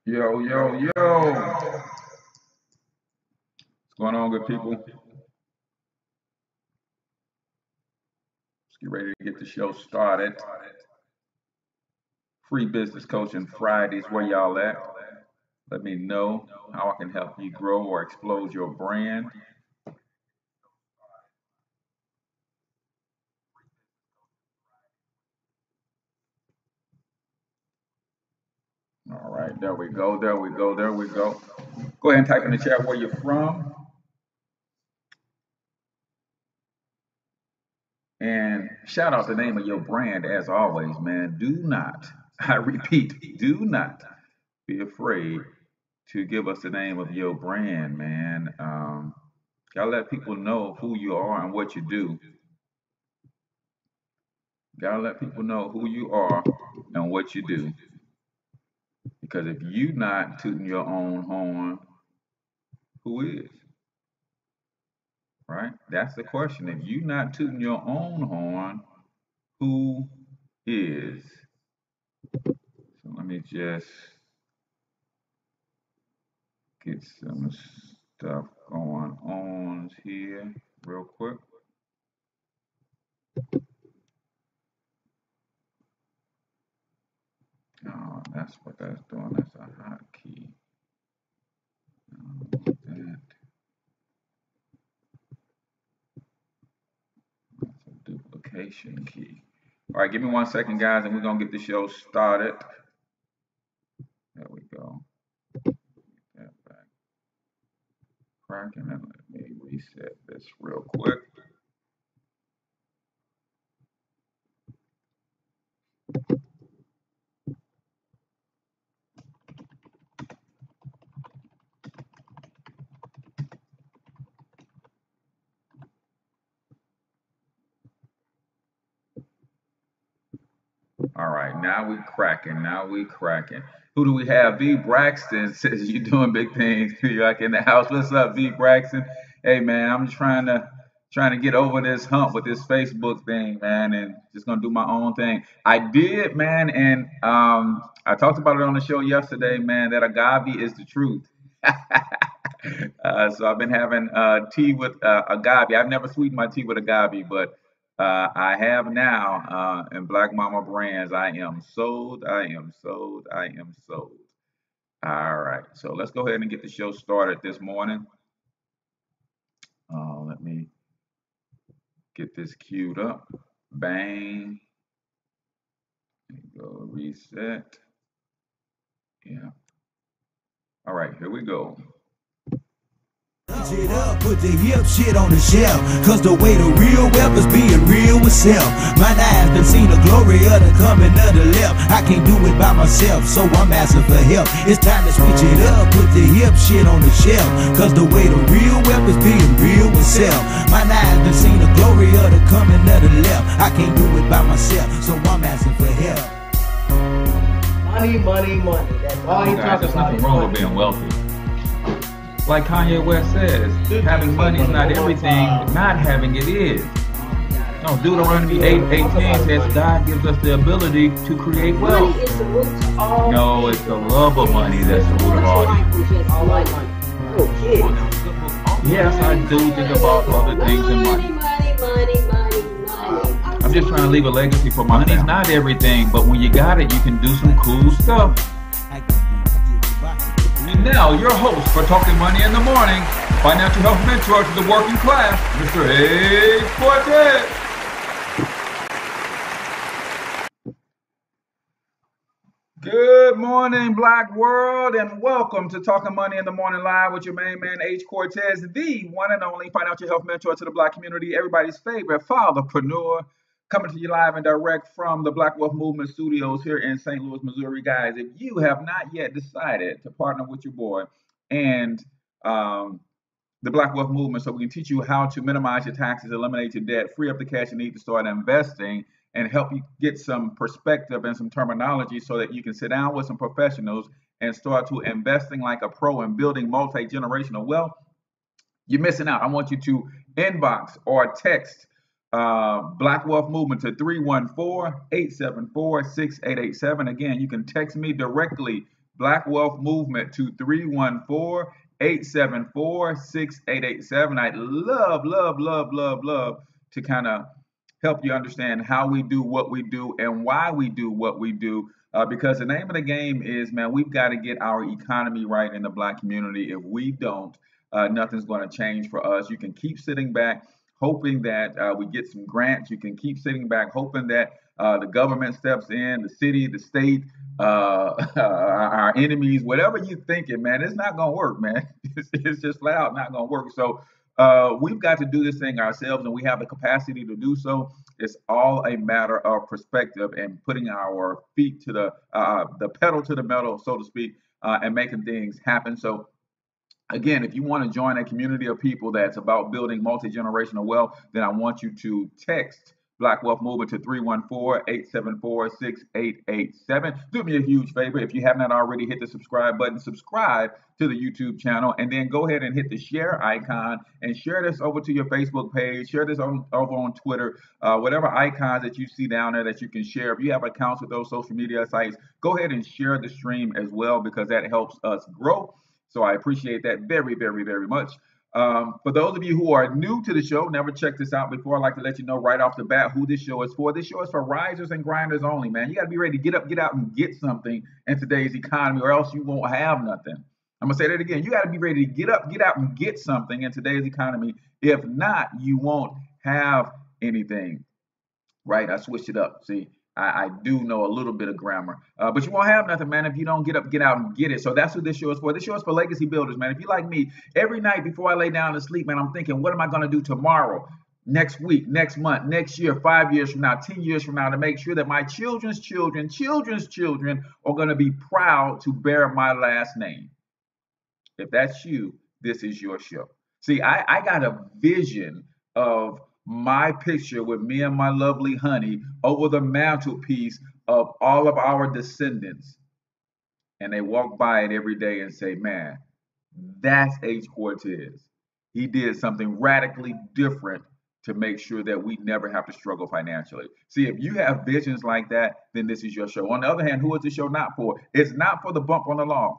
Yo, yo, yo. What's going on, good people? Let's get ready to get the show started. Free Business Coaching Fridays, where y'all at? Let me know how I can help you grow or explode your brand. All right, there we go, there we go, there we go. Go ahead and type in the chat where you're from. And shout out the name of your brand as always, man. Do not, I repeat, do not be afraid to give us the name of your brand, man. Gotta let people know who you are and what you do. Gotta let people know who you are and what you do. Because if you not tooting your own horn, who is? Right? That's the question. If you not tooting your own horn, who is? So let me just get some stuff going on here real quick. Oh, that's what that's doing. That's a hotkey. That. That's a duplication key. All right, give me 1 second, guys, and we're gonna get the show started. There we go. Get that back cracking, and let me reset this real quick. All right, now we cracking. Now we cracking. Who do we have? V Braxton says you doing big things. You like in the house. What's up, V Braxton? Hey man, I'm trying to get over this hump with this Facebook thing, man, and just gonna do my own thing. I did, man, and I talked about it on the show yesterday, man. That agave is the truth. So I've been having tea with agave. I've never sweetened my tea with agave, but I have now in Black Mama Brands. I am sold. I am sold. I am sold. All right. So let's go ahead and get the show started this morning. Let me get this queued up. Bang. There you go. Reset. Yeah. All right. Here we go. It up, put the hip shit on the shelf. Cause the way the real wealth is being real with self. My eyes been seen the glory of the coming of the left. I can't do it by myself, so I'm asking for help. It's time to switch it up, put the hip shit on the shelf. Cause the way the real wealth is being real with self. My eyes been seen the glory of the coming of the left. I can't do it by myself, so I'm asking for help. Money, money, money. That's all he talks about. There's nothing wrong with being wealthy. Like Kanye West says, having money is not everything, but not having it is. No, Deuteronomy 8:18 says God gives us the ability to create wealth. Money is the root to all. No, it's the love of money that's the root of all evil. All like money. Oh, kid. Yes, I do think about other things in money. Money. I'm just trying to leave a legacy for my family. Money's not everything, but when you got it, you can do some cool stuff. And now, your host for Talking Money in the Morning, financial health mentor to the working class, Mr. H. Cortez. Good morning, Black World, and welcome to Talking Money in the Morning Live with your main man, H. Cortez, the one and only financial health mentor to the Black community, everybody's favorite fatherpreneur, coming to you live and direct from the Black Wealth Movement Studios here in St. Louis, Missouri. Guys, if you have not yet decided to partner with your boy and the Black Wealth Movement so we can teach you how to minimize your taxes, eliminate your debt, free up the cash you need to start investing, and help you get some perspective and some terminology so that you can sit down with some professionals and start to investing like a pro and building multi-generational wealth, you're missing out. I want you to inbox or text Black Wealth Movement to 314-874-6887. Again, you can text me directly Black Wealth Movement to 314-874-6887. I'd love to kind of help you understand how we do what we do and why we do what we do. Because the name of the game is, man, we've got to get our economy right in the Black community. If we don't, nothing's going to change for us. You can keep sitting back hoping that we get some grants. You can keep sitting back hoping that the government steps in, the city, the state, our enemies, whatever you're thinking, man, it's not going to work, man. It's just flat out not going to work. So we've got to do this thing ourselves, and we have the capacity to do so. It's all a matter of perspective and putting our feet to the pedal to the metal, so to speak, and making things happen. So again, if you want to join a community of people that's about building multi-generational wealth, then I want you to text Black Wealth Movement to 314-874-6887. Do me a huge favor. If you have not already, hit the subscribe button, subscribe to the YouTube channel, and then go ahead and hit the share icon and share this over to your Facebook page, share this over on Twitter, whatever icons that you see down there that you can share. If you have accounts with those social media sites, go ahead and share the stream as well, because that helps us grow. So I appreciate that very much. For those of you who are new to the show, never checked this out before, I'd like to let you know right off the bat who this show is for. This show is for risers and grinders only, man. You got to be ready to get up, get out, and get something in today's economy, or else you won't have nothing. I'm going to say that again. You got to be ready to get up, get out, and get something in today's economy. If not, you won't have anything. Right? I switched it up. See, I do know a little bit of grammar, but you won't have nothing, man, if you don't get up, get out, and get it. So that's what this show is for. This show is for legacy builders, man. If you like me, every night before I lay down to sleep, man, I'm thinking, what am I going to do tomorrow, next week, next month, next year, 5 years from now, 10 years from now, to make sure that my children's children are going to be proud to bear my last name. If that's you, this is your show. See, I got a vision of my picture with me and my lovely honey over the mantelpiece of all of our descendants. And they walk by it every day and say, man, that's H. Cortez. He did something radically different to make sure that we never have to struggle financially. See, if you have visions like that, then this is your show. On the other hand, who is the show not for? It's not for the bump on the lawn.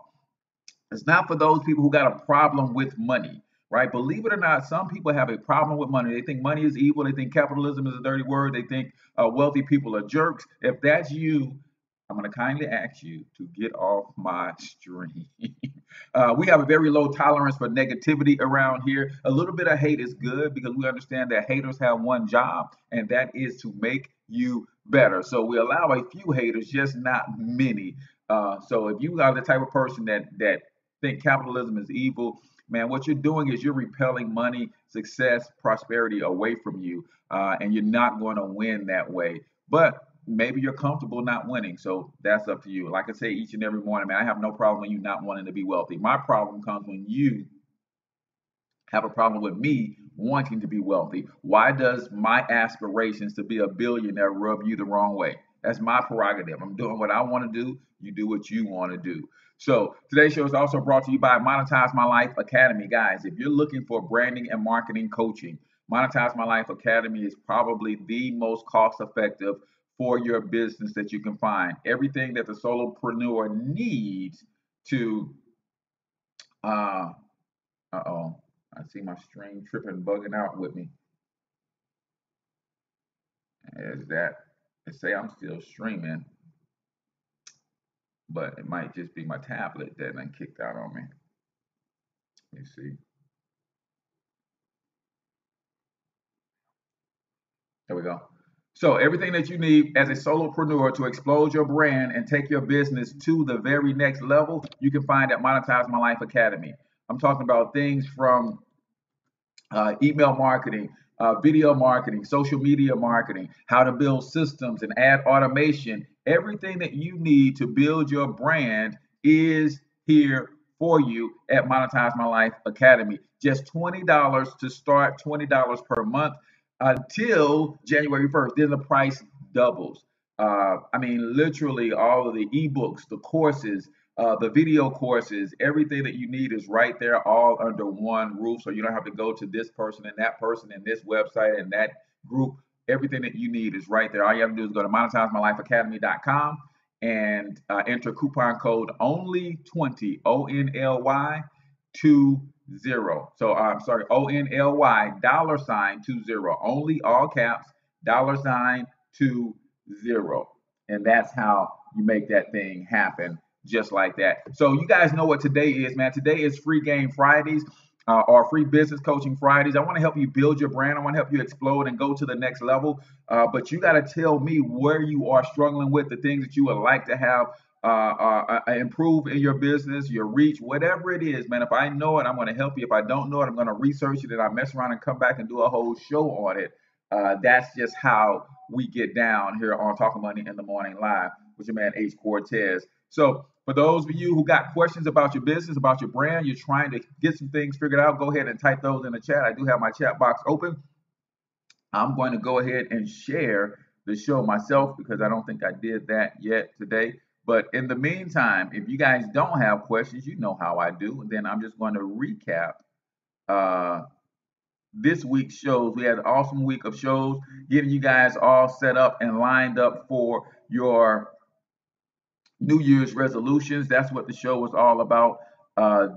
It's not for those people who got a problem with money, right? Believe it or not, some people have a problem with money. They think money is evil. They think capitalism is a dirty word. They think wealthy people are jerks. If that's you, I'm going to kindly ask you to get off my stream. We have a very low tolerance for negativity around here. A little bit of hate is good, because we understand that haters have one job, and that is to make you better. So we allow a few haters, just not many. So if you are the type of person that think capitalism is evil, man, what you're doing is you're repelling money, success, prosperity away from you, and you're not going to win that way. But maybe you're comfortable not winning, so that's up to you. Like I say each and every morning, man, I have no problem with you not wanting to be wealthy. My problem comes when you have a problem with me wanting to be wealthy. Why does my aspirations to be a billionaire rub you the wrong way? That's my prerogative. I'm doing what I want to do. You do what you want to do. So today's show is also brought to you by Monetize My Life Academy. Guys, if you're looking for branding and marketing coaching, Monetize My Life Academy is probably the most cost-effective for your business that you can find. Everything that the solopreneur needs to, uh-oh, I see my stream tripping, bugging out with me. Is that, they say I'm still streaming, but it might just be my tablet that done kicked out on me. Let me see. There we go. So everything that you need as a solopreneur to explode your brand and take your business to the very next level, you can find at Monetize My Life Academy. I'm talking about things from email marketing, video marketing, social media marketing, how to build systems and add automation. Everything that you need to build your brand is here for you at Monetize My Life Academy. Just $20 to start, $20 per month until January 1st. Then the price doubles. I mean, literally all of the ebooks, the courses, the video courses, everything that you need is right there, all under one roof. So you don't have to go to this person and this website and that group. Everything that you need is right there. All you have to do is go to monetizemylifeacademy.com and enter coupon code only20, ONLY 20. So I'm sorry, ONLY $20, only all caps, $20. And that's how you make that thing happen just like that. So you guys know what today is, man. Today is Free Game Fridays. Or Free Business Coaching Fridays. I want to help you build your brand. I want to help you explode and go to the next level. But you got to tell me where you are struggling with, the things that you would like to have improve in your business, your reach, whatever it is, man. If I know it, I'm going to help you. If I don't know it, I'm going to research it and I mess around and come back and do a whole show on it. That's just how we get down here on Talking Money in the Morning Live with your man H. Cortez. So for those of you who got questions about your business, about your brand, you're trying to get some things figured out, go ahead and type those in the chat. I do have my chat box open. I'm going to go ahead and share the show myself because I don't think I did that yet today. But in the meantime, if you guys don't have questions, you know how I do. And then I'm just going to recap this week's shows. We had an awesome week of shows, getting you guys all set up and lined up for your New Year's resolutions. That's what the show was all about.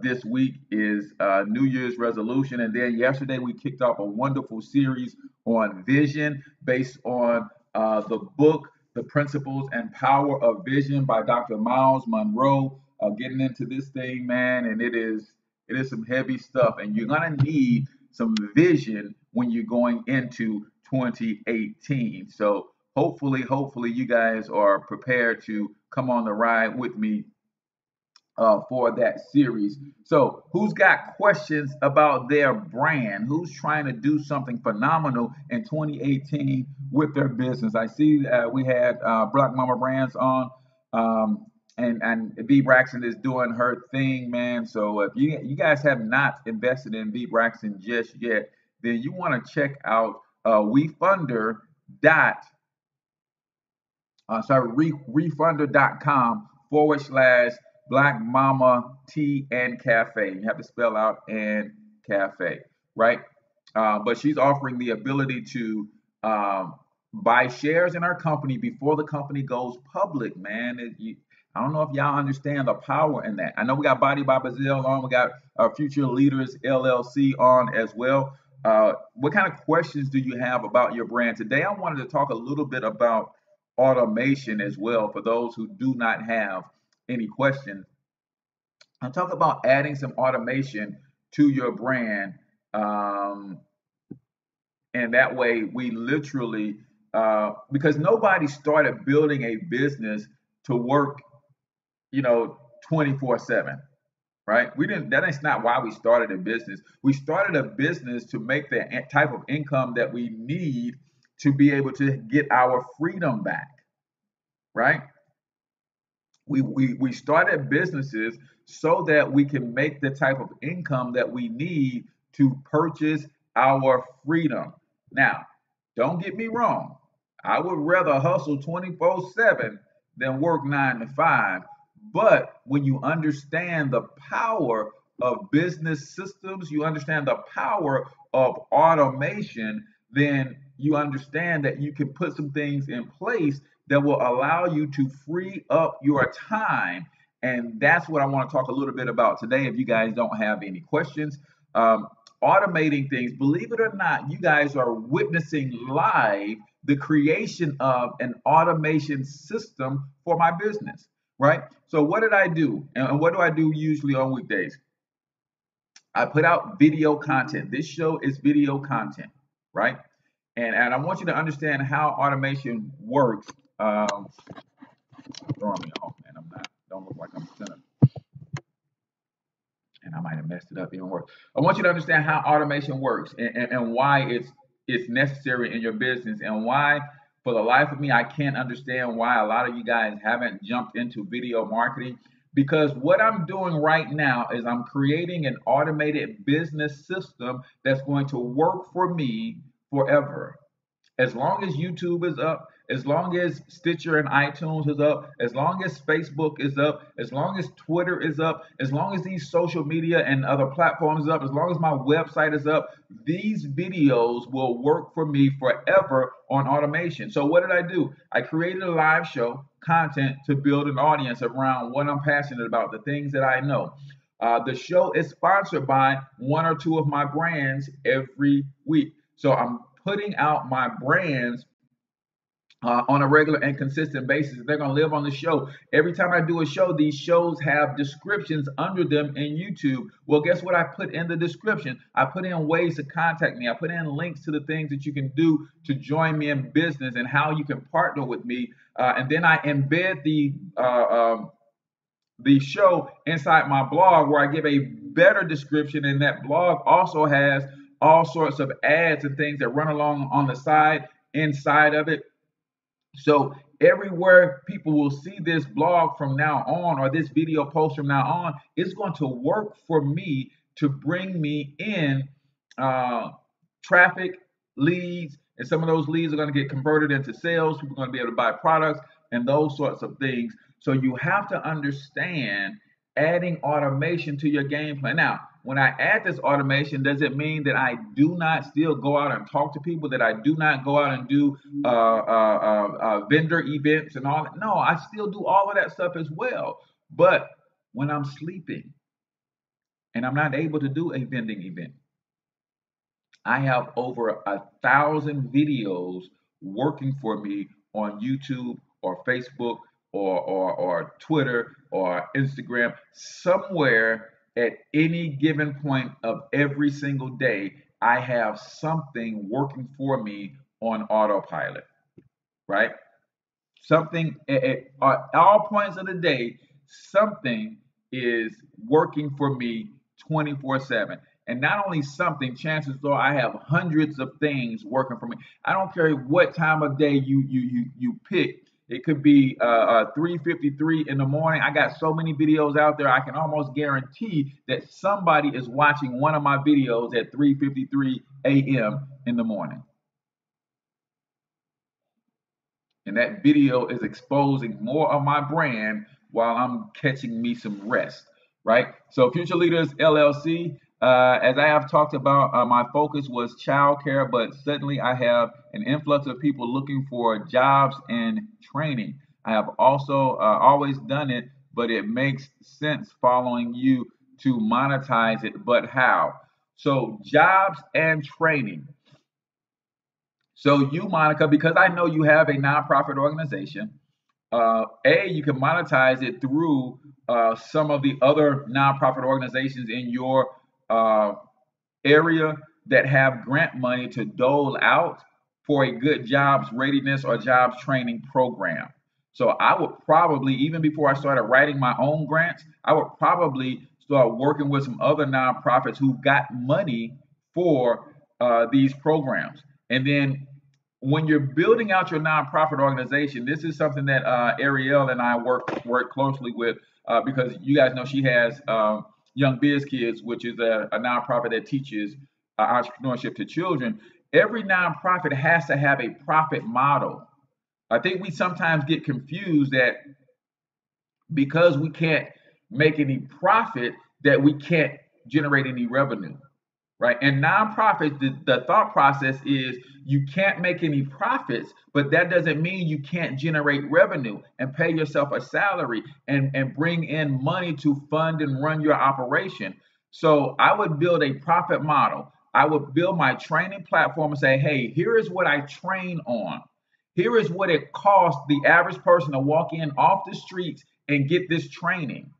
This week is New Year's resolution. And then yesterday we kicked off a wonderful series on vision based on the book, The Principles and Power of Vision by Dr. Miles Monroe. Getting into this thing, man, and it is some heavy stuff. And you're going to need some vision when you're going into 2018. So hopefully you guys are prepared to come on the ride with me for that series. So who's got questions about their brand? Who's trying to do something phenomenal in 2018 with their business? I see we had Black Mama Brands on, and V Braxton is doing her thing, man. So if you guys have not invested in V Braxton just yet, then you want to check out refunder.com/Black Mama Tea and Cafe. You have to spell out and cafe, right? But she's offering the ability to buy shares in our company before the company goes public, man. I don't know if y'all understand the power in that. I know we got Body by Bazille on. We got Future Leaders LLC on as well. What kind of questions do you have about your brand? Today, I wanted to talk a little bit about automation as well for those who do not have any questions. I'll talk about adding some automation to your brand. And that way we literally, because nobody started building a business to work, 24/7. Right? That's not why we started a business. We started a business to make the type of income that we need to be able to get our freedom back. Right? We started businesses so that we can make the type of income that we need to purchase our freedom. Now, don't get me wrong. I would rather hustle 24/7 than work 9 to 5. But when you understand the power of business systems, you understand the power of automation, then you understand that you can put some things in place that will allow you to free up your time. And that's what I want to talk a little bit about today. If you guys don't have any questions, automating things, believe it or not, you guys are witnessing live the creation of an automation system for my business. Right? So what did I do? And what do I do usually on weekdays? I put out video content. This show is video content, right? And I want you to understand how automation works. Throwing me off, man. Don't look like I'm centered. And I might have messed it up even worse. I want you to understand how automation works and why it's necessary in your business, and why, for the life of me, I can't understand why a lot of you guys haven't jumped into video marketing. Because what I'm doing right now is I'm creating an automated business system that's going to work for me forever. As long as YouTube is up, as long as Stitcher and iTunes is up, as long as Facebook is up, as long as Twitter is up, as long as these social media and other platforms is up, as long as my website is up, these videos will work for me forever on automation. So what did I do? I created a live show content to build an audience around what I'm passionate about, the things that I know. The show is sponsored by one or two of my brands every week. So I'm putting out my brands on a regular and consistent basis. They're going to live on the show. Every time I do a show, these shows have descriptions under them in YouTube. Well, guess what I put in the description? I put in ways to contact me. I put in links to the things that you can do to join me in business and how you can partner with me. And then I embed the show inside my blog where I give a better description, and that blog also has all sorts of ads and things that run along on the side inside of it. So everywhere people will see this blog from now on, or this video post from now on, it's going to work for me to bring me in traffic, leads, and some of those leads are going to get converted into sales. People are going to be able to buy products and those sorts of things. So you have to understand adding automation to your game plan. Now, when I add this automation, does it mean that I do not still go out and talk to people, that I do not go out and do vendor events and all that? No, I still do all of that stuff as well. But when I'm sleeping and I'm not able to do a vending event, I have over 1,000 videos working for me on YouTube or Facebook or Twitter or Instagram, somewhere at any given point of every single day. I have something working for me on autopilot, right? Something at all points of the day, something is working for me 24/7. And not only something, chances are I have hundreds of things working for me. I don't care what time of day you pick. It could be 3:53 in the morning. I got so many videos out there. I can almost guarantee that somebody is watching one of my videos at 3:53 a.m. in the morning. And that video is exposing more of my brand while I'm catching me some rest, right? So Future Leaders LLC, as I have talked about, my focus was childcare, but suddenly I have an influx of people looking for jobs and training. I have also always done it, but it makes sense following you to monetize it, but how? So jobs and training. So you, Monica, because I know you have a nonprofit organization, you can monetize it through some of the other nonprofit organizations in your area that have grant money to dole out for a good jobs readiness or jobs training program. So I would probably, even before I started writing my own grants, I would probably start working with some other nonprofits who got money for these programs. And then when you're building out your nonprofit organization, this is something that Ariel and I work closely with because you guys know she has Young Biz Kids, which is a nonprofit that teaches entrepreneurship to children. Every nonprofit has to have a profit model. I think we sometimes get confused that because we can't make any profit, that we can't generate any revenue, right? And nonprofits, the thought process is you can't make any profits, but that doesn't mean you can't generate revenue and pay yourself a salary and bring in money to fund and run your operation. So I would build a profit model. I would build my training platform and say, hey, here is what I train on. Here is what it costs the average person to walk in off the streets and get this training.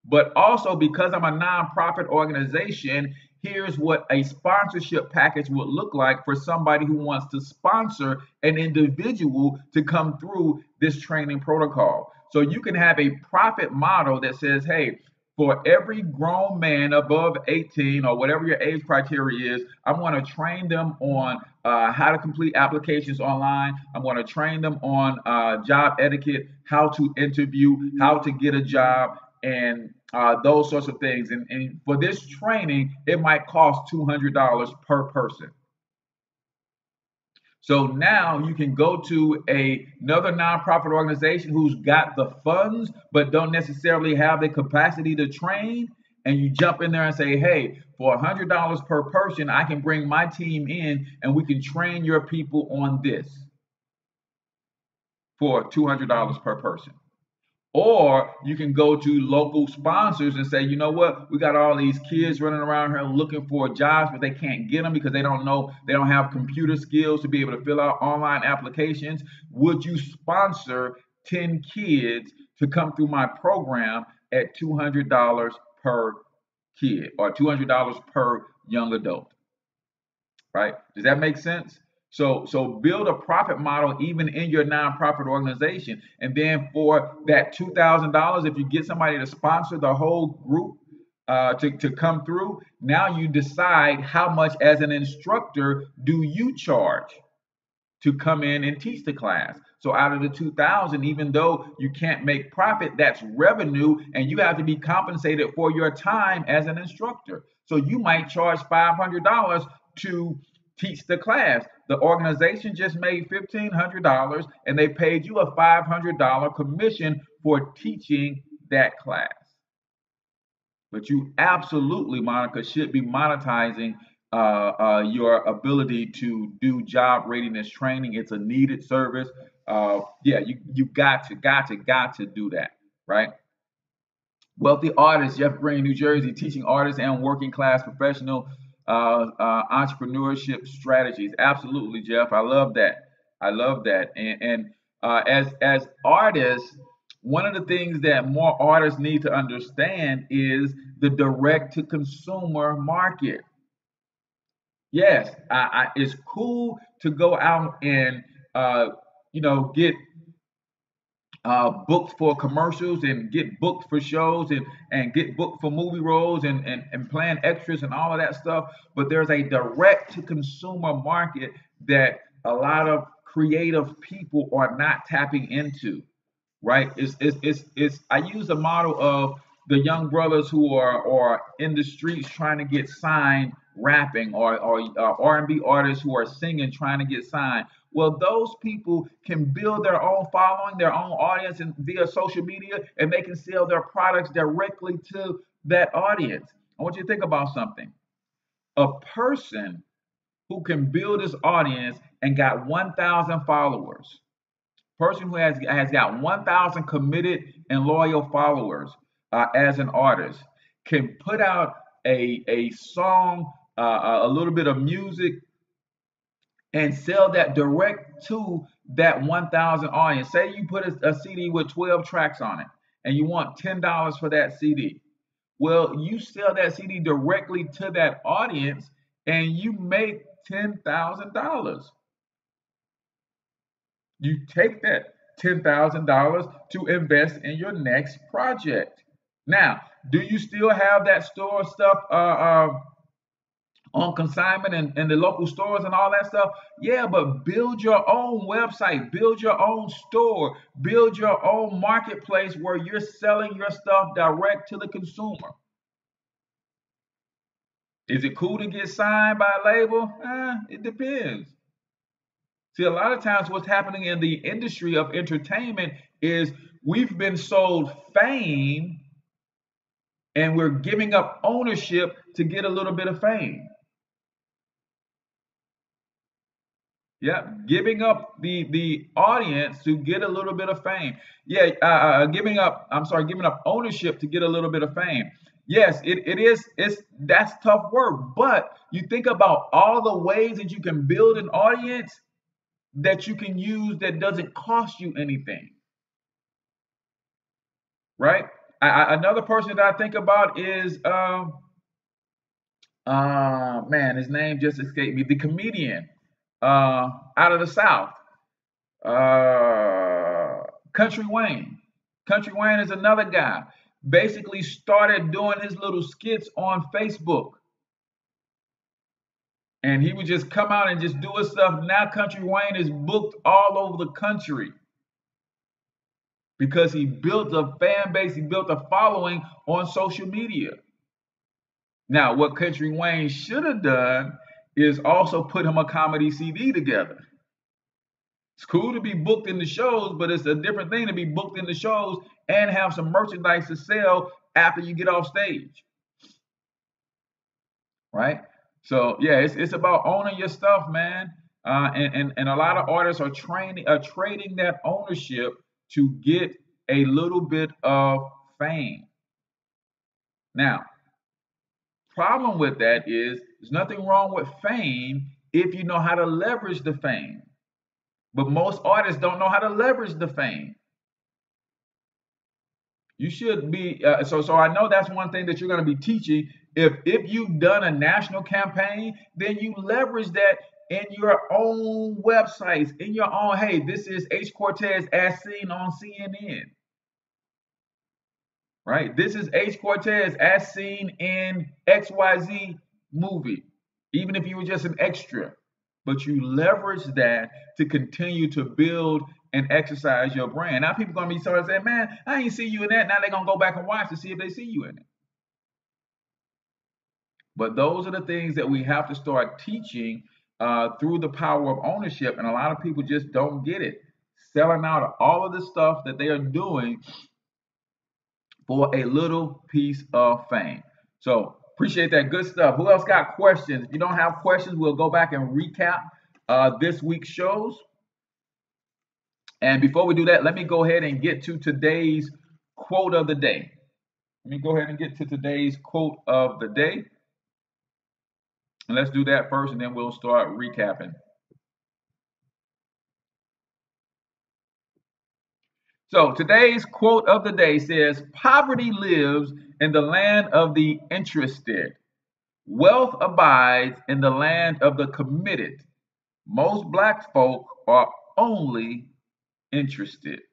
But also, because I'm a nonprofit organization, here's what a sponsorship package would look like for somebody who wants to sponsor an individual to come through this training protocol. So you can have a profit model that says, hey, for every grown man above 18 or whatever your age criteria is, I'm going to train them on how to complete applications online. I'm going to train them on job etiquette, how to interview, how to get a job, and those sorts of things. And for this training, it might cost $200 per person. So now you can go to another nonprofit organization who's got the funds but don't necessarily have the capacity to train, and you jump in there and say, hey, for $100 per person, I can bring my team in and we can train your people on this for $200 per person. Or you can go to local sponsors and say, you know what, we got all these kids running around here looking for jobs, but they can't get them because they don't have computer skills to be able to fill out online applications. Would you sponsor 10 kids to come through my program at $200 per kid or $200 per young adult? Right? Does that make sense? So build a profit model even in your nonprofit organization, and then for that $2,000, if you get somebody to sponsor the whole group to come through, now you decide how much as an instructor do you charge to come in and teach the class. So out of the 2,000, even though you can't make profit, that's revenue, and you have to be compensated for your time as an instructor. So you might charge $500 to teach the class. The organization just made $1,500, and they paid you a $500 commission for teaching that class. But you absolutely, Monica, should be monetizing your ability to do job readiness training. It's a needed service. Yeah, you got to do that, right? Wealthy artist, Jeff Green, New Jersey, teaching artists and working class professional entrepreneurship strategies. Absolutely, Jeff. I love that. I love that. And as artists, one of the things that more artists need to understand is the direct to consumer market. Yes, it's cool to go out and get booked for commercials and get booked for shows and get booked for movie roles and playing extras and all of that stuff. But there's a direct to consumer market that a lot of creative people are not tapping into, right? It's I use the model of the young brothers who are in the streets trying to get signed rapping, or R&B artists who are singing trying to get signed. Well, those people can build their own following, their own audience, and via social media, and they can sell their products directly to that audience. I want you to think about something. A person who can build his audience and got 1,000 followers, person who has got 1,000 committed and loyal followers as an artist, can put out a song, a little bit of music, and sell that direct to that 1,000 audience. Say you put a CD with 12 tracks on it, and you want $10 for that CD. Well, you sell that CD directly to that audience, and you make $10,000. You take that $10,000 to invest in your next project. Now, do you still have that store stuff on consignment and the local stores and all that stuff? Yeah, but build your own website, build your own store, build your own marketplace where you're selling your stuff direct to the consumer. Is it cool to get signed by a label? It depends. See, a lot of times what's happening in the industry of entertainment is we've been sold fame and we're giving up ownership to get a little bit of fame. Yeah, giving up the audience to get a little bit of fame. Yeah, giving up, I'm sorry, giving up ownership to get a little bit of fame. Yes, that's tough work, but you think about all the ways that you can build an audience that you can use that doesn't cost you anything, right? Another person that I think about is man, his name just escaped me. The comedian out of the South, Country Wayne. Country Wayne is another guy. Basically started doing his little skits on Facebook, and he would just come out and just do his stuff. Now Country Wayne is booked all over the country because he built a fan base, he built a following on social media. Now, what Country Wayne should have done is also put him a comedy CD together. It's cool to be booked in the shows, but it's a different thing to be booked in the shows and have some merchandise to sell after you get off stage, right? So yeah, it's about owning your stuff, man. And a lot of artists are trading that ownership to get a little bit of fame. Now, problem with that is there's nothing wrong with fame if you know how to leverage the fame. But most artists don't know how to leverage the fame. You should be so I know that's one thing that you're going to be teaching. If you've done a national campaign, then you leverage that in your own websites, in your own. Hey, this is H. Cortez as seen on CNN, right? This is H. Cortez as seen in XYZ movie, even if you were just an extra. But you leverage that to continue to build and exercise your brand. Now people gonna be starting saying, "Man, I ain't see you in that." Now they're gonna go back and watch to see if they see you in it. But those are the things that we have to start teaching through the power of ownership, and a lot of people just don't get it. Selling out all of the stuff that they are doing for a little piece of fame. So appreciate that good stuff. Who else got questions? If you don't have questions, we'll go back and recap this week's shows. And before we do that, let me go ahead and get to today's quote of the day. Let me go ahead and get to today's quote of the day. And let's do that first, and then we'll start recapping. So today's quote of the day says, "Poverty lives in the land of the interested. Wealth abides in the land of the committed. Most black folk are only interested."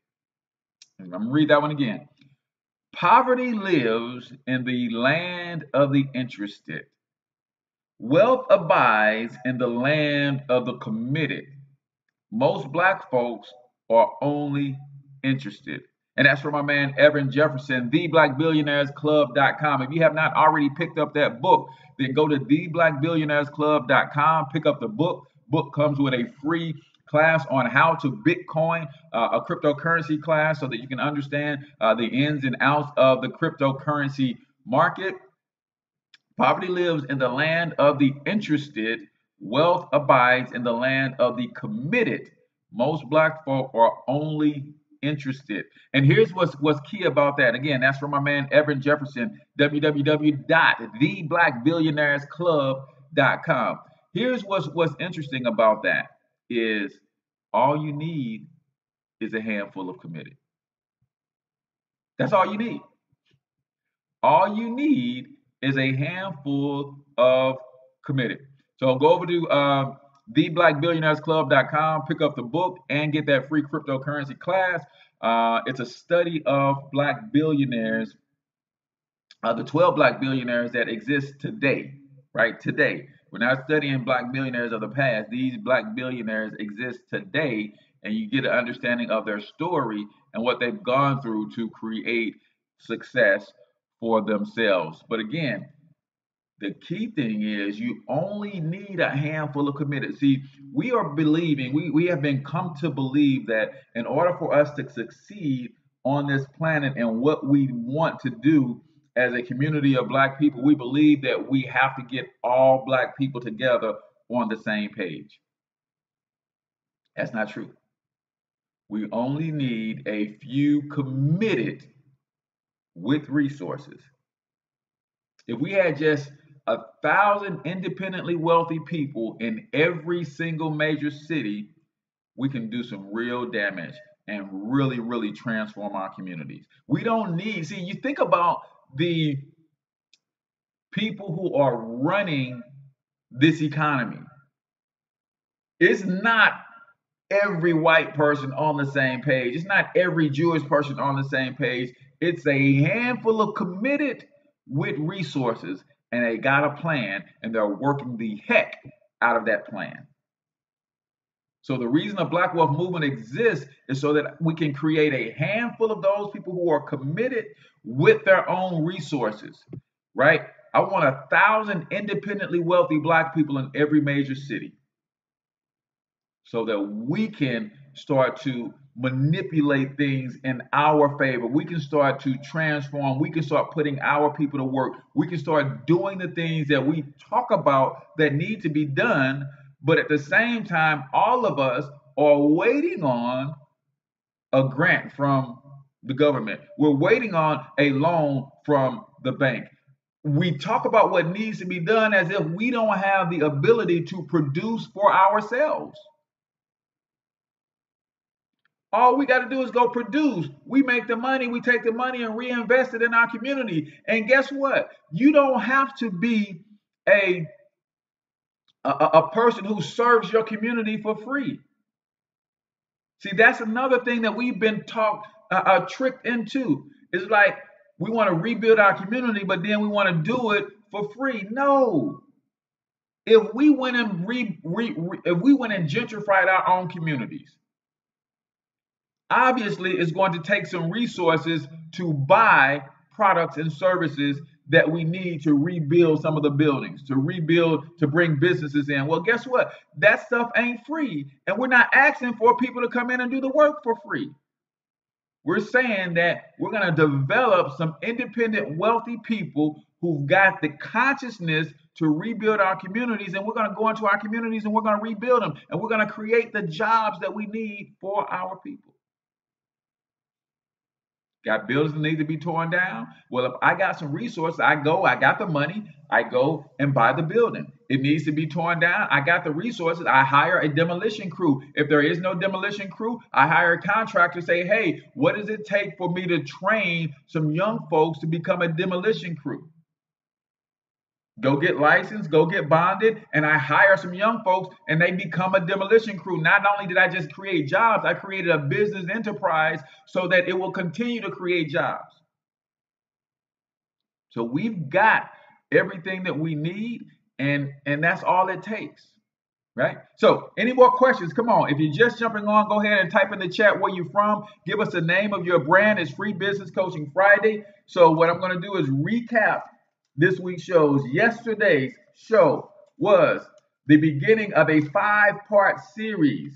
I'm going to read that one again. Poverty lives in the land of the interested. Wealth abides in the land of the committed. Most black folks are only interested. And that's from my man Evan Jefferson, theblackbillionairesclub.com. If you have not already picked up that book, then go to theblackbillionairesclub.com, pick up the book. Book comes with a free class on how to Bitcoin, a cryptocurrency class, so that you can understand the ins and outs of the cryptocurrency market. Poverty lives in the land of the interested. Wealth abides in the land of the committed. Most black folk are only interested. And here's what's key about that. Again, that's from my man Evan Jefferson, www.theblackbillionairesclub.com. Here's what's interesting about that is all you need is a handful of committed. That's all you need. All you need is a handful of committed. So go over to theblackbillionairesclub.com, pick up the book, and get that free cryptocurrency class. It's a study of black billionaires, the 12 black billionaires that exist today, right? Today. We're not studying black billionaires of the past. These black billionaires exist today, and you get an understanding of their story and what they've gone through to create success for themselves. But again, the key thing is you only need a handful of committed. See, we are believing, we have been come to believe that in order for us to succeed on this planet and what we want to do as a community of black people, we believe that we have to get all black people together on the same page. That's not true. We only need a few committed with resources. If we had just 1,000 independently wealthy people in every single major city, we can do some real damage and really, really transform our communities. We don't need, see, you think about the people who are running this economy. It's not every white person on the same page. It's not every Jewish person on the same page. It's a handful of committed with resources, and they got a plan, and they're working the heck out of that plan. So the reason the Black Wealth Movement exists is so that we can create a handful of those people who are committed with their own resources, right? I want 1,000 independently wealthy black people in every major city so that we can start to manipulate things in our favor. We can start to transform. We can start putting our people to work. We can start doing the things that we talk about that need to be done. But at the same time, all of us are waiting on a grant from the government. We're waiting on a loan from the bank. We talk about what needs to be done as if we don't have the ability to produce for ourselves. All we got to do is go produce. We make the money, we take the money and reinvest it in our community. And guess what? You don't have to be a, a person who serves your community for free. See, that's another thing that we've been tricked into. It's like we want to rebuild our community, but then we want to do it for free. No. If we went and if we went and gentrified our own communities, obviously it's going to take some resources to buy products and services that we need to rebuild some of the buildings, to rebuild, to bring businesses in. Well, guess what? That stuff ain't free. And we're not asking for people to come in and do the work for free. We're saying that we're going to develop some independent, wealthy people who've got the consciousness to rebuild our communities. And we're going to go into our communities and we're going to rebuild them. And we're going to create the jobs that we need for our people. Got buildings that need to be torn down? Well, if I got some resources, I got the money, I go and buy the building. It needs to be torn down. I got the resources. I hire a demolition crew. If there is no demolition crew, I hire a contractor, say, hey, what does it take for me to train some young folks to become a demolition crew? Go get licensed, go get bonded, and I hire some young folks and they become a demolition crew. Not only did I just create jobs, I created a business enterprise so that it will continue to create jobs. So we've got everything that we need, and that's all it takes, right? So any more questions? Come on. If you're just jumping on, go ahead and type in the chat where you're from. Give us the name of your brand. It's Free Business Coaching Friday. So what I'm going to do is recap this week's shows. Yesterday's show was the beginning of a 5-part series.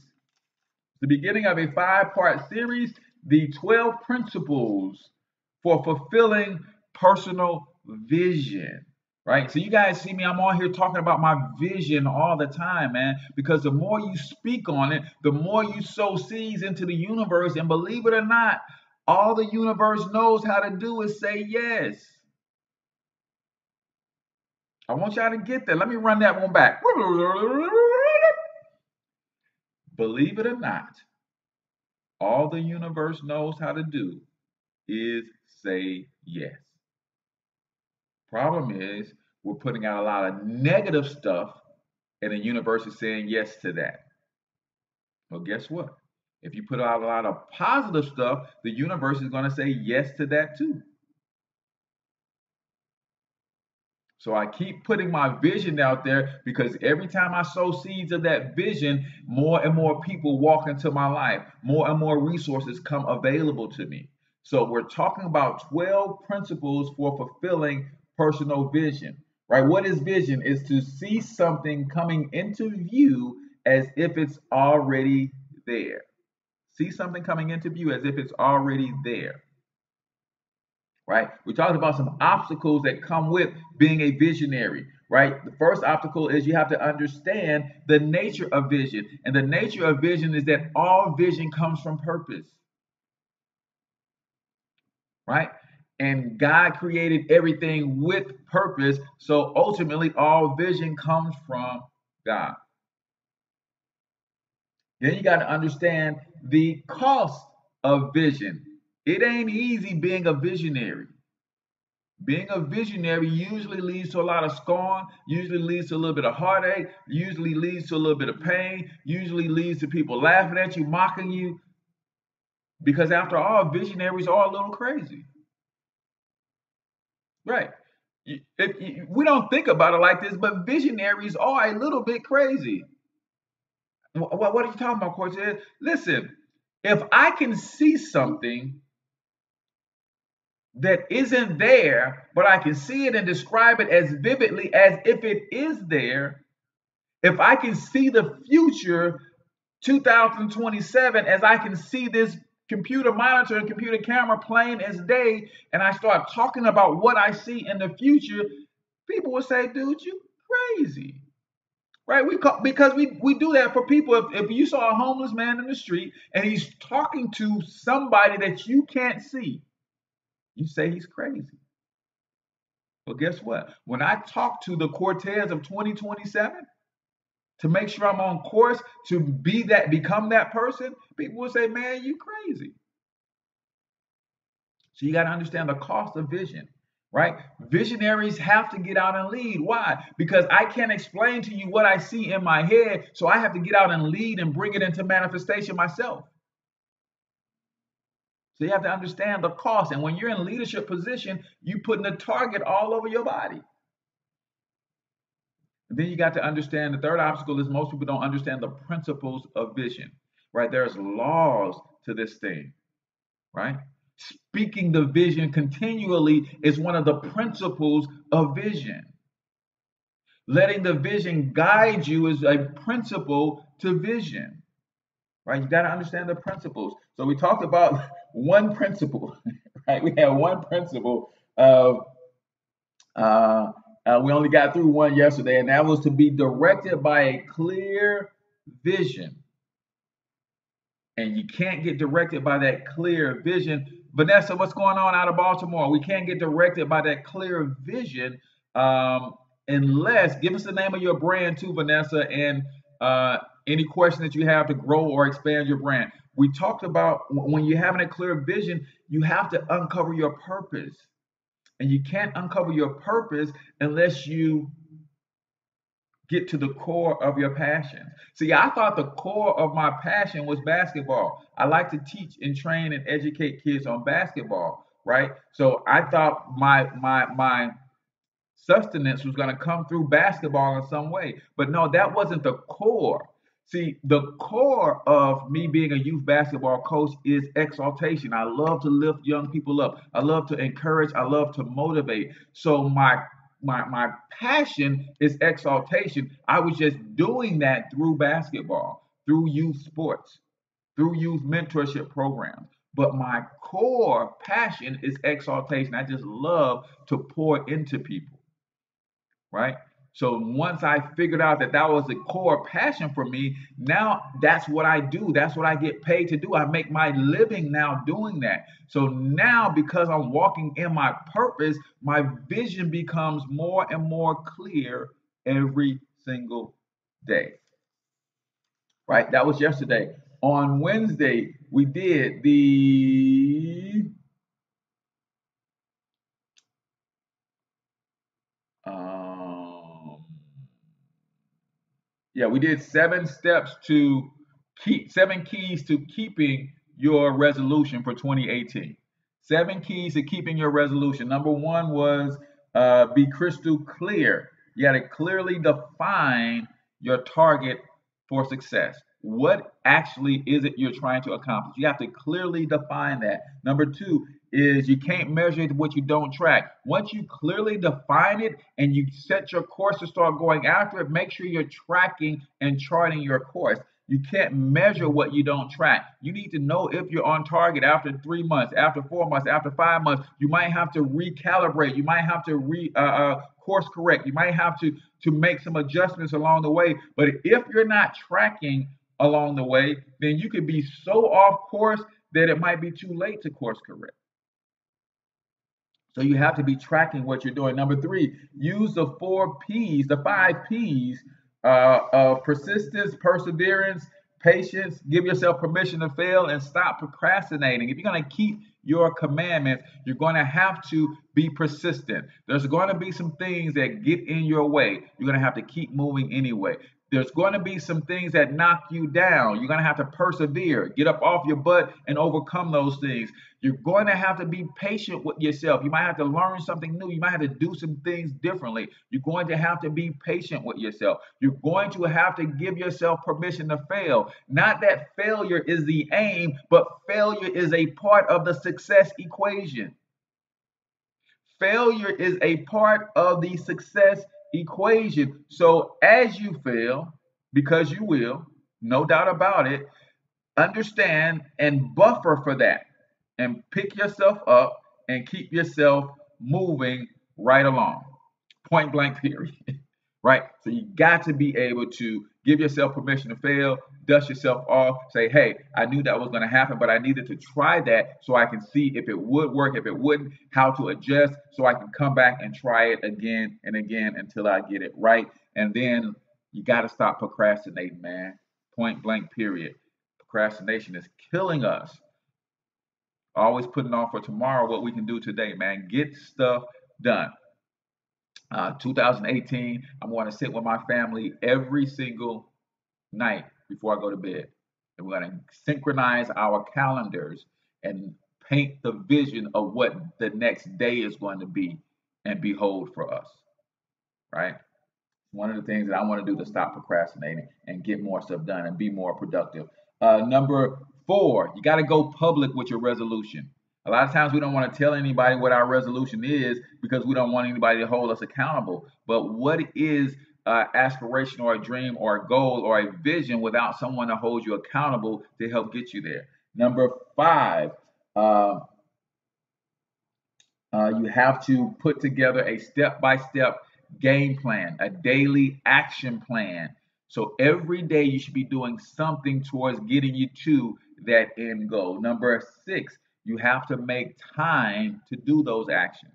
The beginning of a 5-part series, the 12 principles for fulfilling personal vision. Right? So you guys see me, I'm on here talking about my vision all the time, man, because the more you speak on it, the more you sow seeds into the universe. And believe it or not, all the universe knows how to do is say yes. I want y'all to get that. Let me run that one back. Believe it or not, all the universe knows how to do is say yes. Problem is, we're putting out a lot of negative stuff, and the universe is saying yes to that. Well, guess what? If you put out a lot of positive stuff, the universe is going to say yes to that too. So I keep putting my vision out there because every time I sow seeds of that vision, more and more people walk into my life. More and more resources come available to me. So we're talking about 12 principles for fulfilling personal vision, right? What is vision? Is to see something coming into view as if it's already there. See something coming into view as if it's already there. Right? We talked about some obstacles that come with being a visionary, right? The first obstacle is you have to understand the nature of vision. And the nature of vision is that all vision comes from purpose, right? And God created everything with purpose. So ultimately, all vision comes from God. Then you got to understand the cost of vision. It ain't easy being a visionary. Being a visionary usually leads to a lot of scorn, usually leads to a little bit of heartache, usually leads to a little bit of pain, usually leads to people laughing at you, mocking you. Because after all, visionaries are a little crazy. Right. We don't think about it like this, but visionaries are a little bit crazy. What are you talking about, Cortez? Listen, if I can see something that isn't there, but I can see it and describe it as vividly as if it is there, if I can see the future 2027, as I can see this computer monitor and computer camera plain as day, and I start talking about what I see in the future, people will say, dude, you crazy. Right? Because we do that for people. If you saw a homeless man in the street and he's talking to somebody that you can't see, you say he's crazy. Well, guess what? When I talk to the Cortez of 2027 to make sure I'm on course to become that person, people will say, man, you crazy. So you got to understand the cost of vision, right? Visionaries have to get out and lead. Why? Because I can't explain to you what I see in my head, so I have to get out and lead and bring it into manifestation myself. So you have to understand the cost. And when you're in leadership position, you putting a target all over your body. And then you got to understand the third obstacle is most people don't understand the principles of vision, right? There's laws to this thing, right? Speaking the vision continually is one of the principles of vision. Letting the vision guide you is a principle to vision, right? You got to understand the principles. So we talked about one principle, right? We have one principle of, we only got through one yesterday, and that was to be directed by a clear vision. And you can't get directed by that clear vision. Vanessa, what's going on out of Baltimore? We can't get directed by that clear vision unless, give us the name of your brand too, Vanessa, and any question that you have to grow or expand your brand. We talked about when you're having a clear vision, you have to uncover your purpose. And you can't uncover your purpose unless you get to the core of your passion. See, I thought the core of my passion was basketball. I like to teach and train and educate kids on basketball, right? So I thought my sustenance was going to come through basketball in some way. But no, that wasn't the core. See, the core of me being a youth basketball coach is exaltation. I love to lift young people up. I love to encourage. I love to motivate. So my passion is exaltation. I was just doing that through basketball, through youth sports, through youth mentorship programs. But my core passion is exaltation. I just love to pour into people, right? So once I figured out that that was the core passion for me, now that's what I do. That's what I get paid to do. I make my living now doing that. So now, because I'm walking in my purpose, my vision becomes more and more clear every single day, right? That was yesterday. On Wednesday, we did um, we did 7 keys to keeping your resolution for 2018. 7 keys to keeping your resolution. Number one was be crystal clear. You got to clearly define your target for success. What actually is it you're trying to accomplish? You have to clearly define that. Number two is you can't measure what you don't track. Once you clearly define it and you set your course to start going after it, make sure you're tracking and charting your course. You can't measure what you don't track. You need to know if you're on target after 3 months, after 4 months, after 5 months. You might have to recalibrate. You might have to course correct. You might have to make some adjustments along the way. But if you're not tracking along the way, then you could be so off course that it might be too late to course correct. So you have to be tracking what you're doing. Number three, use the 4 P's, the 5 P's of persistence, perseverance, patience. Give yourself permission to fail and stop procrastinating. If you're going to keep your commandments, you're going to have to be persistent. There's going to be some things that get in your way. You're going to have to keep moving anyway. There's going to be some things that knock you down. You're going to have to persevere, get up off your butt and overcome those things. You're going to have to be patient with yourself. You might have to learn something new. You might have to do some things differently. You're going to have to be patient with yourself. You're going to have to give yourself permission to fail. Not that failure is the aim, but failure is a part of the success equation. Failure is a part of the success equation. So as you fail, because you will, No doubt about it. Understand and buffer for that, and pick yourself up and keep yourself moving right along. Point blank, period. Right? So you got to be able to give yourself permission to fail, dust yourself off, say, hey, I knew that was going to happen, but I needed to try that so I can see if it would work, if it wouldn't, how to adjust so I can come back and try it again and again until I get it right. And then you got to stop procrastinating, man. Point blank, period. Procrastination is killing us. Always putting off for tomorrow what we can do today, man. Get stuff done. 2018, I'm going to sit with my family every single night before I go to bed. And we're going to synchronize our calendars and paint the vision of what the next day is going to be and behold for us, right? One of the things that I want to do to stop procrastinating and get more stuff done and be more productive. Number 4, you got to go public with your resolution. A lot of times we don't want to tell anybody what our resolution is because we don't want anybody to hold us accountable. But what is aspiration or a dream or a goal or a vision without someone to hold you accountable to help get you there? Number 5, you have to put together a step-by-step game plan, a daily action plan. So every day you should be doing something towards getting you to that end goal. Number 6, you have to make time to do those actions.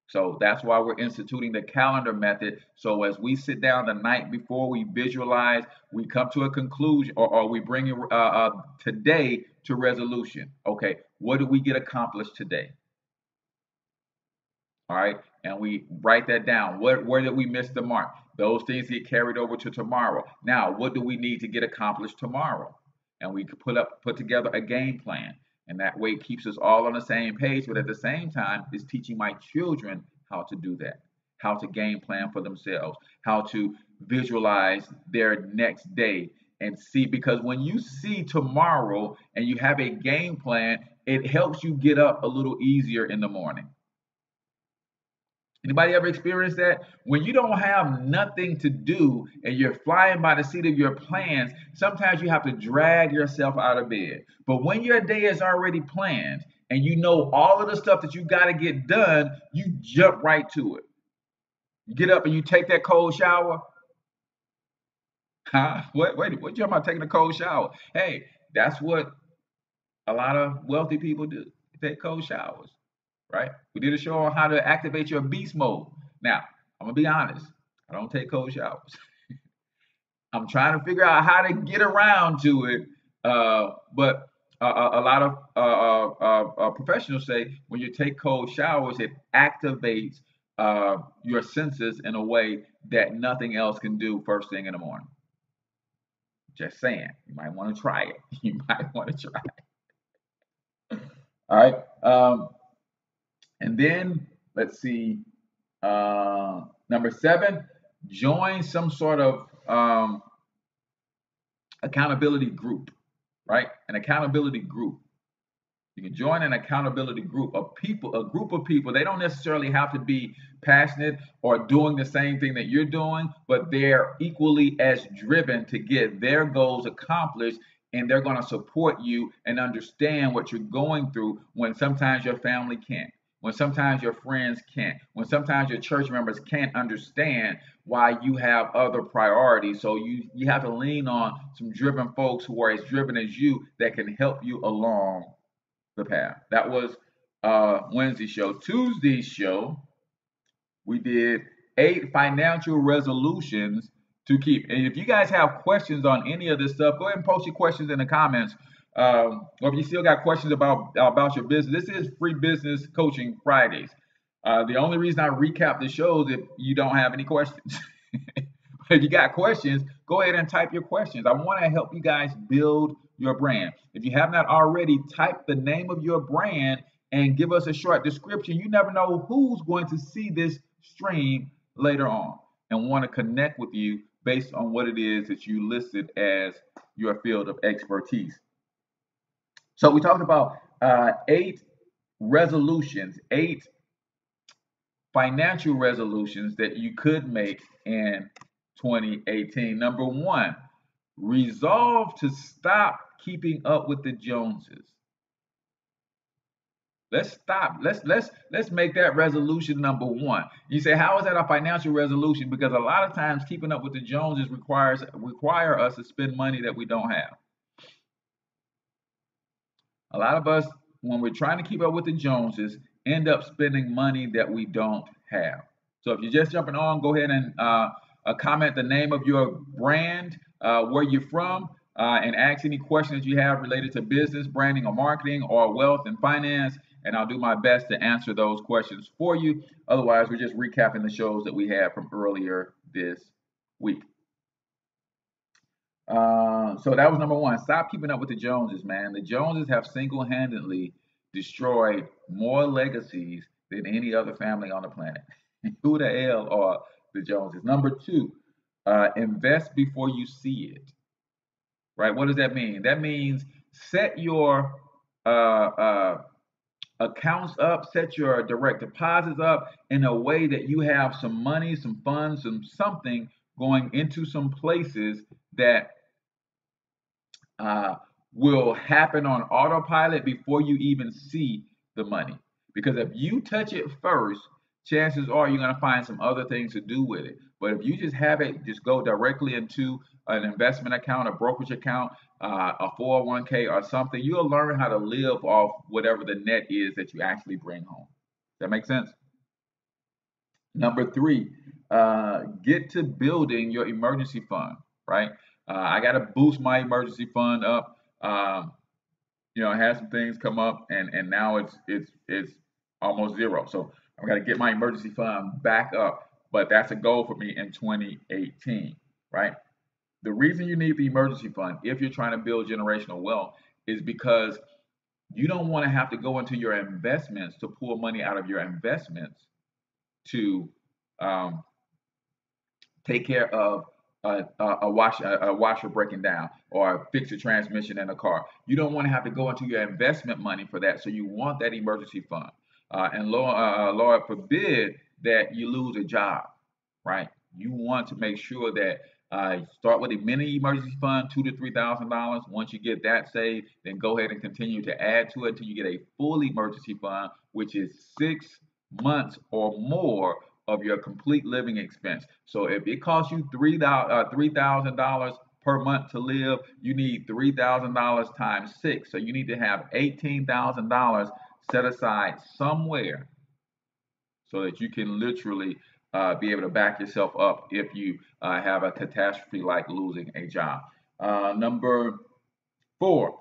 So that's why we're instituting the calendar method. So as we sit down the night before, we visualize, we come to a conclusion, or we bring today to resolution. Okay, what did we get accomplished today? All right, and we write that down. Where did we miss the mark? Those things get carried over to tomorrow. Now, what do we need to get accomplished tomorrow? And we put together a game plan, and that way it keeps us all on the same page. But at the same time, is teaching my children how to do that, how to game plan for themselves, how to visualize their next day and see. Because when you see tomorrow and you have a game plan, it helps you get up a little easier in the morning. Anybody ever experienced that? When you don't have nothing to do and you're flying by the seat of your plans, sometimes you have to drag yourself out of bed. But when your day is already planned and you know all of the stuff that you got to get done, you jump right to it. You get up and you take that cold shower. Huh? What you talking about taking a cold shower? Hey, that's what a lot of wealthy people do. They take cold showers. Right? We did a show on how to activate your beast mode. Now, I'm gonna be honest, I don't take cold showers. I'm trying to figure out how to get around to it. But a lot of professionals say when you take cold showers, it activates your senses in a way that nothing else can do first thing in the morning. Just saying, you might want to try it. You might want to try it. All right. And then let's see, number 7, join some sort of accountability group, right? An accountability group. You can join an accountability group of people, a group of people. They don't necessarily have to be passionate or doing the same thing that you're doing, but they're equally as driven to get their goals accomplished, and they're going to support you and understand what you're going through when sometimes your family can't, when sometimes your friends can't, when sometimes your church members can't understand why you have other priorities. So you have to lean on some driven folks who are as driven as you that can help you along the path. That was Wednesday's show. Tuesday's show, we did 8 financial resolutions to keep. And if you guys have questions on any of this stuff, go ahead and post your questions in the comments. Or if you still got questions about your business, this is Free Business Coaching Fridays. The only reason I recap the show is if you don't have any questions. But if you got questions, go ahead and type your questions. I want to help you guys build your brand. If you have not already, type the name of your brand and give us a short description. You never know who's going to see this stream later on and want to connect with you based on what it is that you listed as your field of expertise. So we talked about 8 resolutions, 8 financial resolutions that you could make in 2018. Number 1, Resolve to stop keeping up with the Joneses. Let's stop. Let's make that resolution number one. You say, how is that a financial resolution? Because a lot of times keeping up with the Joneses require us to spend money that we don't have. A lot of us, when we're trying to keep up with the Joneses, end up spending money that we don't have. So if you're just jumping on, go ahead and comment the name of your brand, where you're from, and ask any questions you have related to business, branding, or marketing, or wealth and finance, and I'll do my best to answer those questions for you. Otherwise, we're just recapping the shows that we had from earlier this week. So that was number one. Stop keeping up with the Joneses, man. The Joneses have single-handedly destroyed more legacies than any other family on the planet. Who the hell are the Joneses? Number two, invest before you see it. Right? What does that mean? That means set your accounts up, set your direct deposits up in a way that you have some money, some funds, something going into some places that will happen on autopilot before you even see the money. Because if you touch it first, chances are you're going to find some other things to do with it. But if you just have it, just go directly into an investment account, a brokerage account, a 401k or something, you'll learn how to live off whatever the net is that you actually bring home. Does that make sense? Number three, get to building your emergency fund, right? I got to boost my emergency fund up. I had some things come up, and now it's almost zero. So I've got to get my emergency fund back up. But that's a goal for me in 2018, right? The reason you need the emergency fund, if you're trying to build generational wealth, is because you don't want to have to go into your investments to pull money out of your investments to take care of a washer breaking down or fix a transmission in a car. You don't want to have to go into your investment money for that. So you want that emergency fund. And Lord forbid that you lose a job, right? You want to make sure that start with a mini emergency fund, $2,000 to $3,000. Once you get that saved, then go ahead and continue to add to it until you get a full emergency fund, which is 6 months or more of your complete living expense. So if it costs you $3,000 per month to live, you need $3,000 times 6. So you need to have $18,000 set aside somewhere so that you can literally be able to back yourself up if you have a catastrophe like losing a job. Number 4,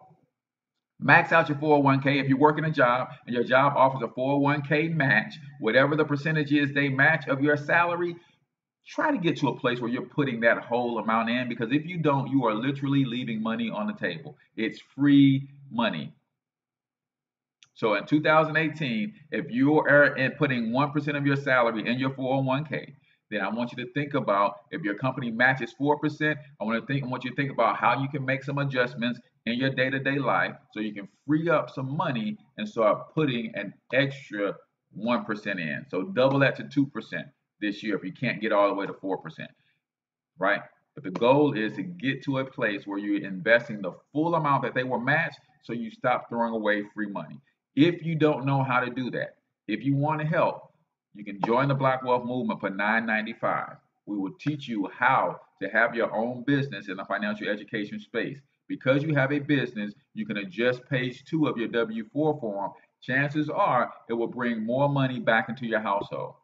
max out your 401k. If you're working a job and your job offers a 401k match, whatever the percentage is they match of your salary, try to get to a place where you're putting that whole amount in, because if you don't, you are literally leaving money on the table. It's free money. So in 2018, if you are putting 1% of your salary in your 401k, then I want you to think about, if your company matches 4%, I want you to think about how you can make some adjustments in your day-to-day life so you can free up some money and start putting an extra 1% in. So double that to 2% this year if you can't get all the way to 4%, right? But the goal is to get to a place where you're investing the full amount that they will match so you stop throwing away free money. If you don't know how to do that, if you want to help, you can join the Black Wealth Movement for $9.95. We will teach you how to have your own business in the financial education space. Because you have a business, you can adjust page 2 of your W-4 form. Chances are it will bring more money back into your household.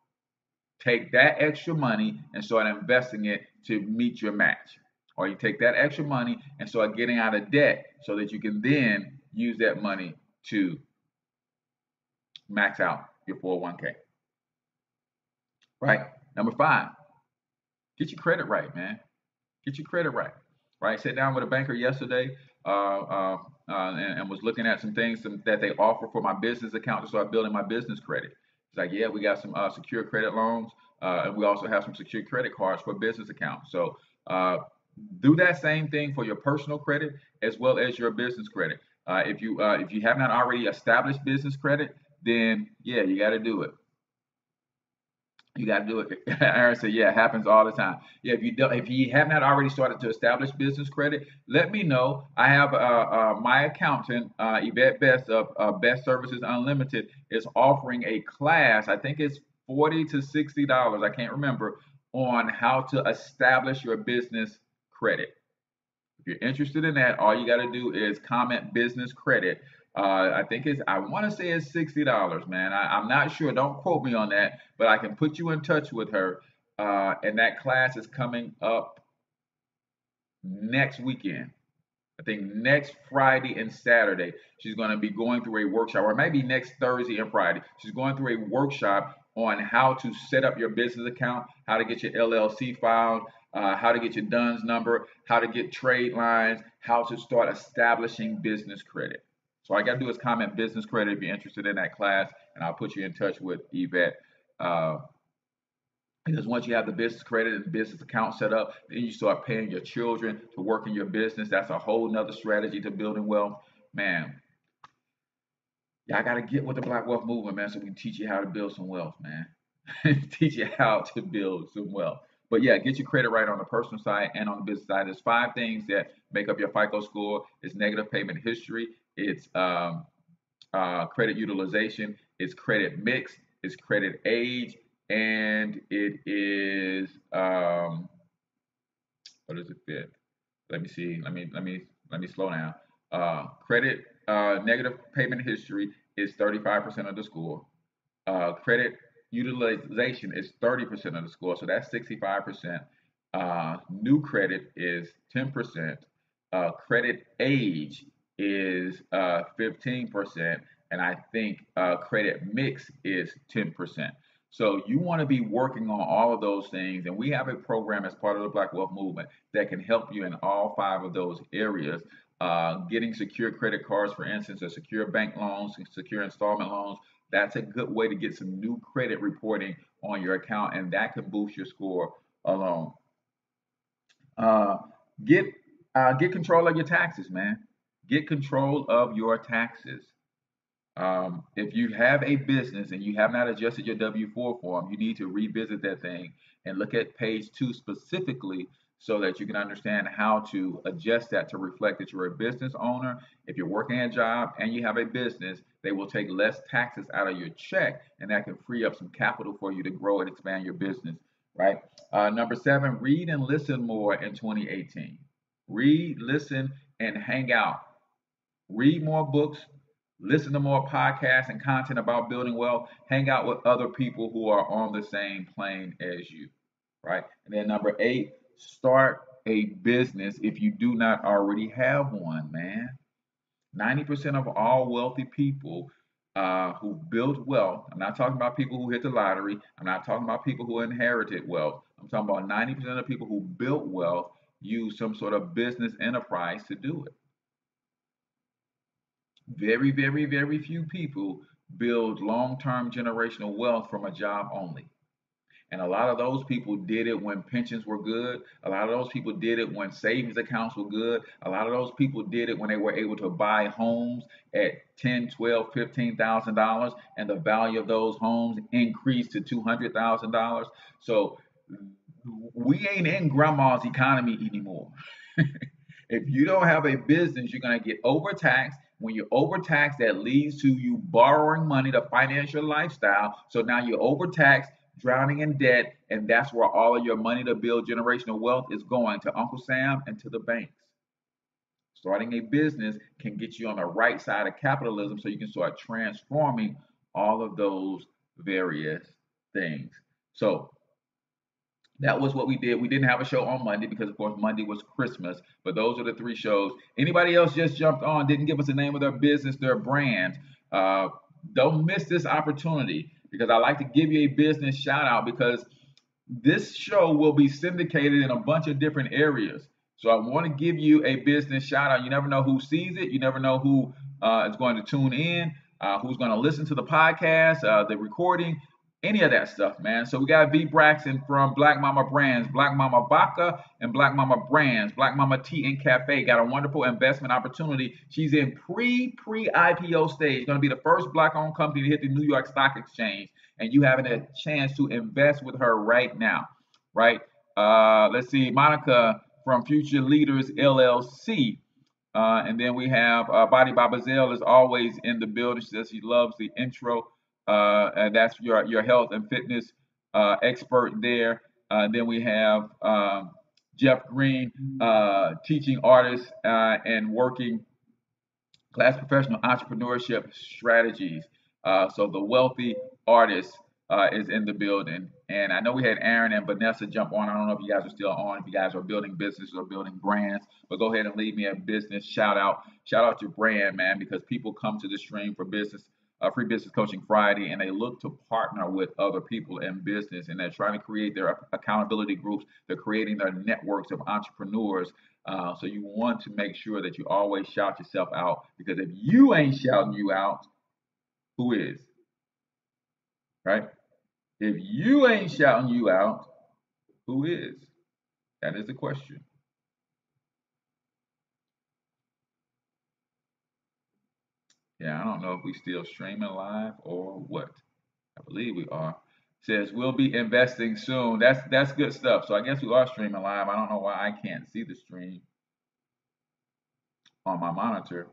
Take that extra money and start investing it to meet your match. Or you take that extra money and start getting out of debt so that you can then use that money to max out your 401k. Right? Number 5, get your credit right, man. Get your credit right. Right? Sat down with a banker yesterday and was looking at some things that they offer for my business account to start building my business credit. It's like, yeah, we got some secure credit loans, and we also have some secure credit cards for business accounts. So do that same thing for your personal credit as well as your business credit. If you have not already established business credit, then yeah, you got to do it. You got to do it. Aaron said, "Yeah, it happens all the time." Yeah, if you have not already started to establish business credit, let me know. I have my accountant, Yvette Best of Best Services Unlimited, is offering a class. I think it's $40 to $60. I can't remember, on how to establish your business credit. If you're interested in that, all you got to do is comment business credit. I think I want to say it's $60, man. I'm not sure. Don't quote me on that, but I can put you in touch with her. And that class is coming up next weekend. I think next Friday and Saturday, she's going to be going through a workshop, or maybe next Thursday and Friday. She's going through a workshop on how to set up your business account, how to get your LLC filed, how to get your DUNS number, how to get trade lines, how to start establishing business credit. So all I got to do is comment business credit if you're interested in that class, and I'll put you in touch with Yvette. Uh, because once you have the business credit and business account set up, then you start paying your children to work in your business. That's a whole nother strategy to building wealth. Man, y'all got to get with the Black Wealth Movement, man, so we can teach you how to build some wealth, man. Teach you how to build some wealth. But yeah, get your credit right on the personal side and on the business side. There's 5 things that make up your FICO score. It's negative payment history. It's credit utilization. It's credit mix. It's credit age, and it is what is it fit? Let me see. Let me slow down. Credit negative payment history is 35% of the score. Credit utilization is 30% of the score, so that's 65%. New credit is 10%. Credit age is 15%, and I think credit mix is 10%. So you want to be working on all of those things, and we have a program as part of the Black Wealth Movement that can help you in all 5 of those areas. Getting secure credit cards, for instance, or secure bank loans, secure installment loans. That's a good way to get some new credit reporting on your account, and that can boost your score alone. Uh, get get control of your taxes, man. Get control of your taxes. If you have a business and you have not adjusted your W-4 form, you need to revisit that thing and look at page 2 specifically so that you can understand how to adjust that to reflect that you're a business owner. If you're working a job and you have a business, they will take less taxes out of your check, and that can free up some capital for you to grow and expand your business, right? Number 7, read and listen more in 2018. Read, listen, and hang out. Read more books, listen to more podcasts and content about building wealth, hang out with other people who are on the same plane as you, right? And then number 8, start a business if you do not already have one, man. 90% of all wealthy people who build wealth, I'm not talking about people who hit the lottery, I'm not talking about people who inherited wealth, I'm talking about 90% of people who built wealth use some sort of business enterprise to do it. Very, very, very few people build long-term generational wealth from a job only. And a lot of those people did it when pensions were good. A lot of those people did it when savings accounts were good. A lot of those people did it when they were able to buy homes at 10, 12, $15,000, and the value of those homes increased to $200,000. So we ain't in grandma's economy anymore. If you don't have a business, you're going to get overtaxed. When you're overtaxed, that leads to you borrowing money to finance your lifestyle. So now you're overtaxed, drowning in debt, and that's where all of your money to build generational wealth is going, to Uncle Sam and to the banks. Starting a business can get you on the right side of capitalism so you can start transforming all of those various things. So that was what we did. We didn't have a show on Monday because, of course, Monday was Christmas. But those are the 3 shows. Anybody else just jumped on, didn't give us the name of their business, their brand. Don't miss this opportunity, because I like to give you a business shout out, because this show will be syndicated in a bunch of different areas. So I want to give you a business shout out. You never know who sees it. You never know who is going to tune in, who's going to listen to the podcast, the recording. any of that stuff, man. So we got V Braxton from Black Mama Brands, Black Mama Vodka, and Black Mama Brands, Black Mama Tea and Cafe. Got a wonderful investment opportunity. She's in pre-IPO stage. Going to be the first Black-owned company to hit the New York Stock Exchange, and you having a chance to invest with her right now, right? Let's see, Monica from Future Leaders LLC. And then we have Body by Bazelle is always in the building. She says she loves the intro, and that's your health and fitness expert there. Then we have Jeff Green, teaching artists and working class professional entrepreneurship strategies. So the wealthy artist is in the building. And I know we had Aaron and Vanessa jump on. I don't know if you guys are still on, if you guys are building businesses or building brands, but go ahead and leave me a business shout out. Shout out your brand, man, because people come to the stream for business, free business coaching Friday, and they look to partner with other people in business, and they're trying to create their accountability groups. They're creating their networks of entrepreneurs. So you want to make sure that you always shout yourself out, because if you ain't shouting you out, who is? Right? If you ain't shouting you out, who is? That is the question. Yeah, I don't know if we still streaming live or what. I believe we are. Says we'll be investing soon. That's good stuff. So I guess we are streaming live. I don't know why I can't see the stream on my monitor.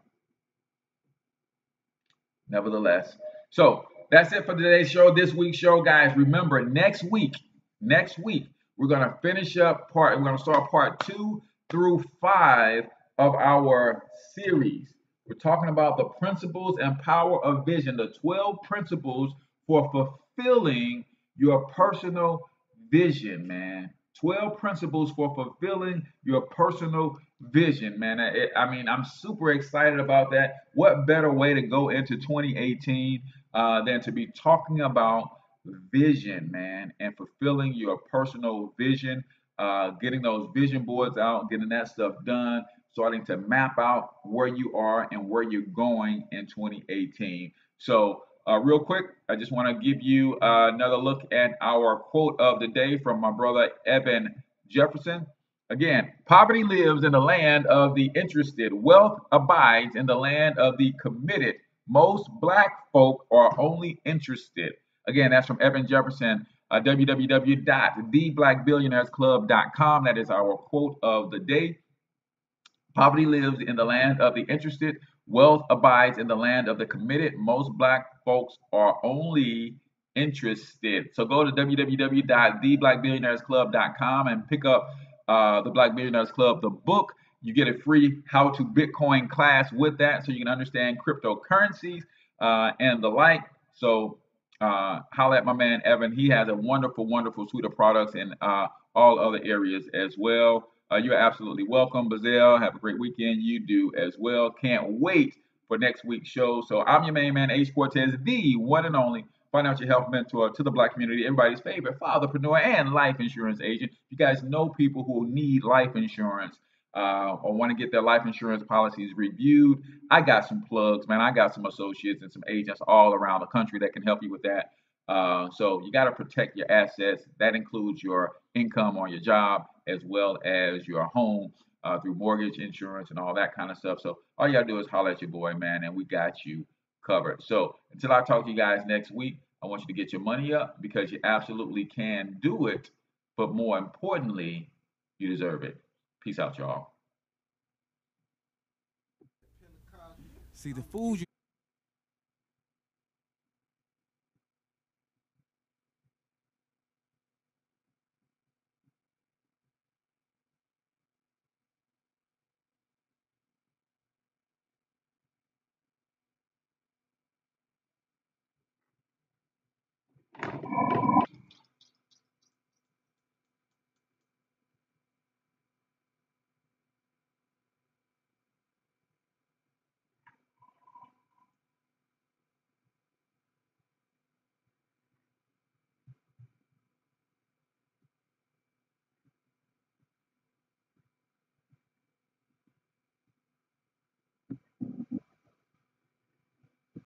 Nevertheless, so that's it for today's show, this week's show, guys. Remember, next week, we're gonna finish up we're gonna start part 2 through 5 of our series. We're talking about the principles and power of vision, the 12 principles for fulfilling your personal vision, man. 12 principles for fulfilling your personal vision, man. I mean, I'm super excited about that. What better way to go into 2018 than to be talking about vision, man, and fulfilling your personal vision, getting those vision boards out, getting that stuff done, starting to map out where you are and where you're going in 2018. So, real quick, I just want to give you another look at our quote of the day from my brother Evan Jefferson. Again, poverty lives in the land of the interested, wealth abides in the land of the committed. Most black folk are only interested. Again, that's from Evan Jefferson, www.theblackbillionairesclub.com. That is our quote of the day. Poverty lives in the land of the interested. Wealth abides in the land of the committed. Most black folks are only interested. So go to www.theblackbillionairesclub.com and pick up the Black Billionaires Club, the book. You get a free How to Bitcoin class with that, so you can understand cryptocurrencies and the like. So holla at my man Evan. He has a wonderful, wonderful suite of products in all other areas as well. You're absolutely welcome, Bazelle. Have a great weekend. You do as well. Can't wait for next week's show. So I'm your main man, H. Cortez, the one and only financial health mentor to the Black community, everybody's favorite fatherpreneur and life insurance agent. You guys know people who need life insurance or want to get their life insurance policies reviewed. I got some plugs, man. I got some associates and some agents all around the country that can help you with that. So you got to protect your assets. That includes your income on your job as well as your home through mortgage insurance and all that kind of stuff. So all you got to do is holler at your boy, man, and we got you covered. So until I talk to you guys next week, I want you to get your money up because you absolutely can do it. But more importantly, you deserve it. Peace out, y'all. See the fools.